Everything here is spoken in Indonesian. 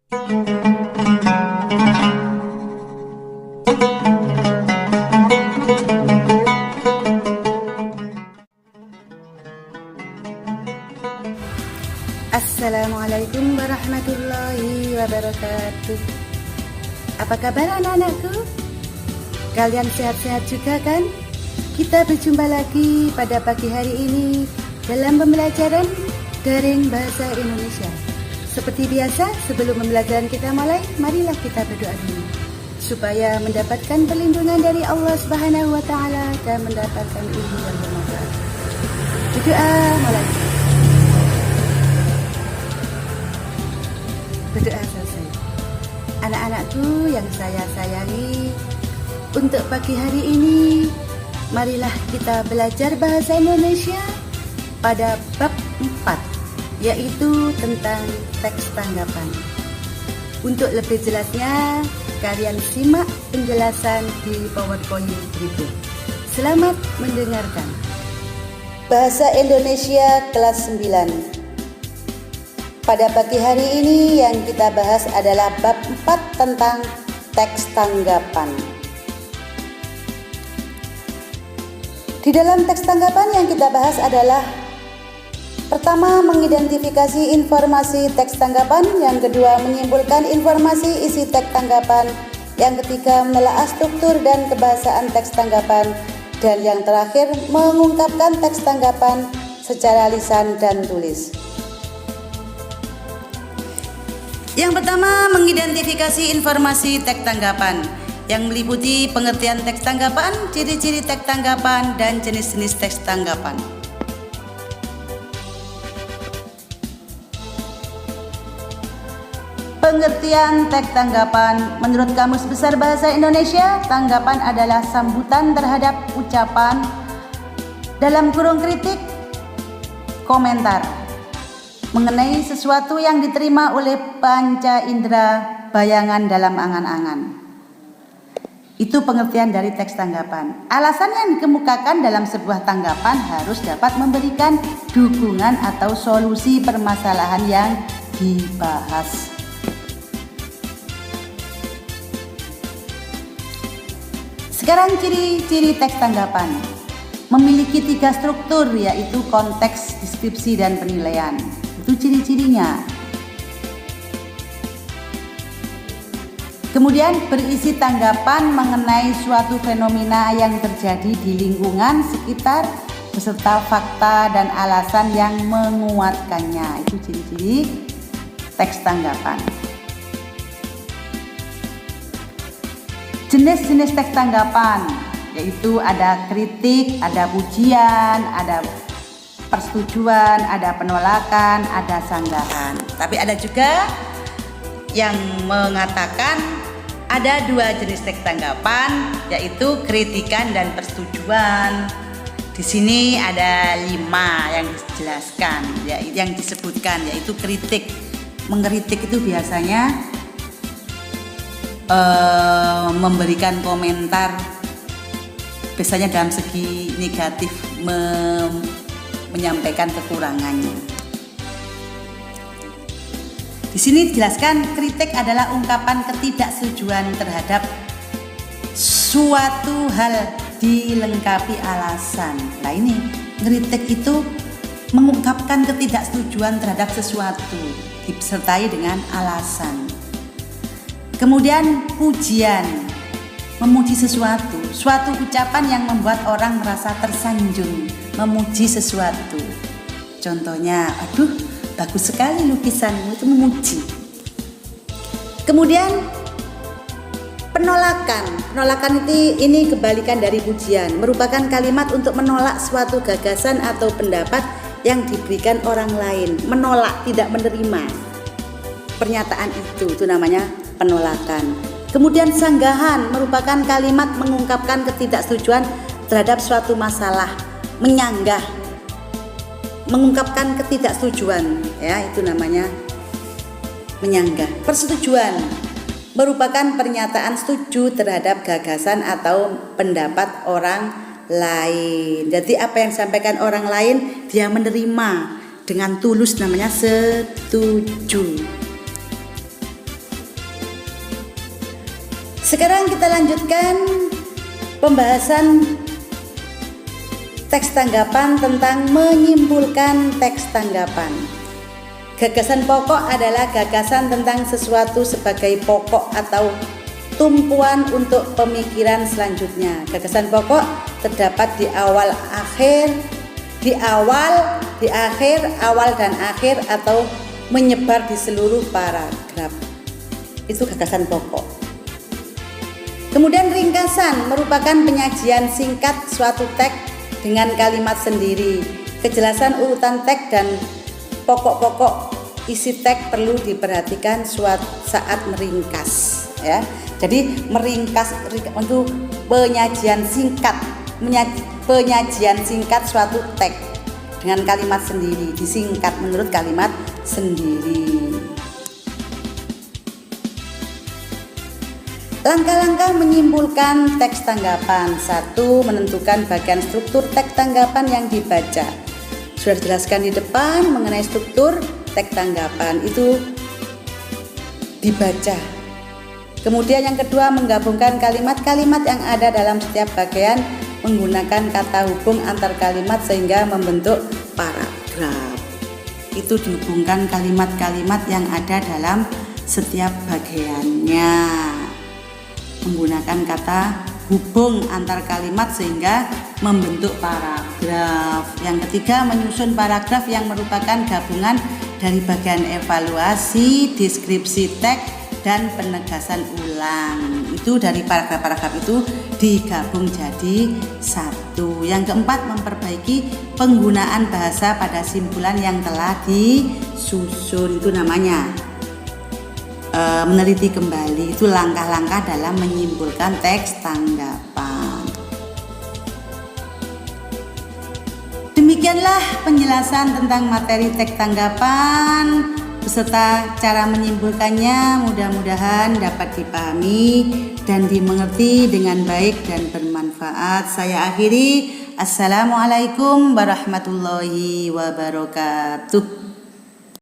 Assalamualaikum warahmatullahi wabarakatuh. Apa kabar anak-anakku? Kalian sehat-sehat juga kan? Kita berjumpa lagi pada pagi hari ini dalam pembelajaran daring bahasa Indonesia. Seperti biasa, sebelum pembelajaran kita mulai, marilah kita berdoa dulu supaya mendapatkan perlindungan dari Allah Subhanahu wa taala dan mendapatkan ilmu yang bermanfaat. Berdoa mulai. Berdoa selesai. Anak-anakku yang saya sayangi, untuk pagi hari ini marilah kita belajar bahasa Indonesia pada bab 4, yaitu tentang teks tanggapan. Untuk lebih jelasnya, kalian simak penjelasan di PowerPoint berikut. Selamat mendengarkan. Bahasa Indonesia kelas 9. Pada pagi hari ini yang kita bahas adalah bab 4 tentang teks tanggapan. Di dalam teks tanggapan yang kita bahas adalah pertama, mengidentifikasi informasi teks tanggapan, yang kedua, menyimpulkan informasi isi teks tanggapan, yang ketiga, menelaah struktur dan kebahasaan teks tanggapan, dan yang terakhir, mengungkapkan teks tanggapan secara lisan dan tulis. Yang pertama, mengidentifikasi informasi teks tanggapan yang meliputi pengertian teks tanggapan, ciri-ciri teks tanggapan, dan jenis-jenis teks tanggapan. Pengertian teks tanggapan menurut Kamus Besar Bahasa Indonesia, tanggapan adalah sambutan terhadap ucapan dalam kurung kritik, komentar mengenai sesuatu yang diterima oleh panca indera bayangan dalam angan-angan. Itu pengertian dari teks tanggapan. Alasan yang dikemukakan dalam sebuah tanggapan harus dapat memberikan dukungan atau solusi permasalahan yang dibahas. Sekarang ciri-ciri teks tanggapan. Memiliki 3 struktur, yaitu konteks, deskripsi, dan penilaian. Itu ciri-cirinya. Kemudian berisi tanggapan mengenai suatu fenomena yang terjadi di lingkungan sekitar beserta fakta dan alasan yang menguatkannya. Itu ciri-ciri teks tanggapan. Jenis-jenis teks tanggapan yaitu ada kritik, ada pujian, ada persetujuan, ada penolakan, ada sanggahan. Tapi ada juga yang mengatakan ada 2 jenis teks tanggapan, yaitu kritikan dan persetujuan. Di sini ada 5 yang dijelaskan, yang disebutkan, yaitu kritik. Mengkritik itu biasanya memberikan komentar, biasanya dalam segi negatif, menyampaikan kekurangannya. Di sini dijelaskan kritik adalah ungkapan ketidaksetujuan terhadap suatu hal dilengkapi alasan. Nah ini, kritik itu mengungkapkan ketidaksetujuan terhadap sesuatu disertai dengan alasan. Kemudian pujian, memuji sesuatu, suatu ucapan yang membuat orang merasa tersanjung, memuji sesuatu. Contohnya, aduh bagus sekali lukisanmu, itu memuji. Kemudian penolakan ini kebalikan dari pujian, merupakan kalimat untuk menolak suatu gagasan atau pendapat yang diberikan orang lain. Menolak, tidak menerima pernyataan itu namanya penolakan. Kemudian sanggahan merupakan kalimat mengungkapkan ketidaksetujuan terhadap suatu masalah, menyanggah, mengungkapkan ketidaksetujuan, ya itu namanya menyanggah. Persetujuan merupakan pernyataan setuju terhadap gagasan atau pendapat orang lain. Jadi apa yang disampaikan orang lain dia menerima dengan tulus, namanya setuju. Sekarang kita lanjutkan pembahasan teks tanggapan tentang menyimpulkan teks tanggapan. Gagasan pokok adalah gagasan tentang sesuatu sebagai pokok atau tumpuan untuk pemikiran selanjutnya. Gagasan pokok terdapat di awal, akhir, awal dan akhir atau menyebar di seluruh paragraf. Itu gagasan pokok. Kemudian ringkasan merupakan penyajian singkat suatu teks dengan kalimat sendiri. Kejelasan urutan teks dan pokok-pokok isi teks perlu diperhatikan saat meringkas, ya. Jadi meringkas untuk penyajian singkat suatu teks dengan kalimat sendiri, disingkat menurut kalimat sendiri. Langkah-langkah menyimpulkan teks tanggapan. 1. Menentukan bagian struktur teks tanggapan yang dibaca. Sudah dijelaskan di depan mengenai struktur teks tanggapan itu dibaca. Kemudian yang kedua, menggabungkan kalimat-kalimat yang ada dalam setiap bagian menggunakan kata hubung antar kalimat sehingga membentuk paragraf. Itu dihubungkan kalimat-kalimat yang ada dalam setiap bagiannya menggunakan kata hubung antar kalimat sehingga membentuk paragraf. Yang ketiga, menyusun paragraf yang merupakan gabungan dari bagian evaluasi, deskripsi teks, dan penegasan ulang. Itu dari paragraf-paragraf itu digabung jadi satu. Yang keempat, memperbaiki penggunaan bahasa pada simpulan yang telah disusun. Itu namanya meneliti kembali. Itu langkah-langkah dalam menyimpulkan teks tanggapan. Demikianlah penjelasan tentang materi teks tanggapan beserta cara menyimpulkannya. Mudah-mudahan dapat dipahami dan dimengerti dengan baik dan bermanfaat. Saya akhiri. Assalamualaikum warahmatullahi wabarakatuh.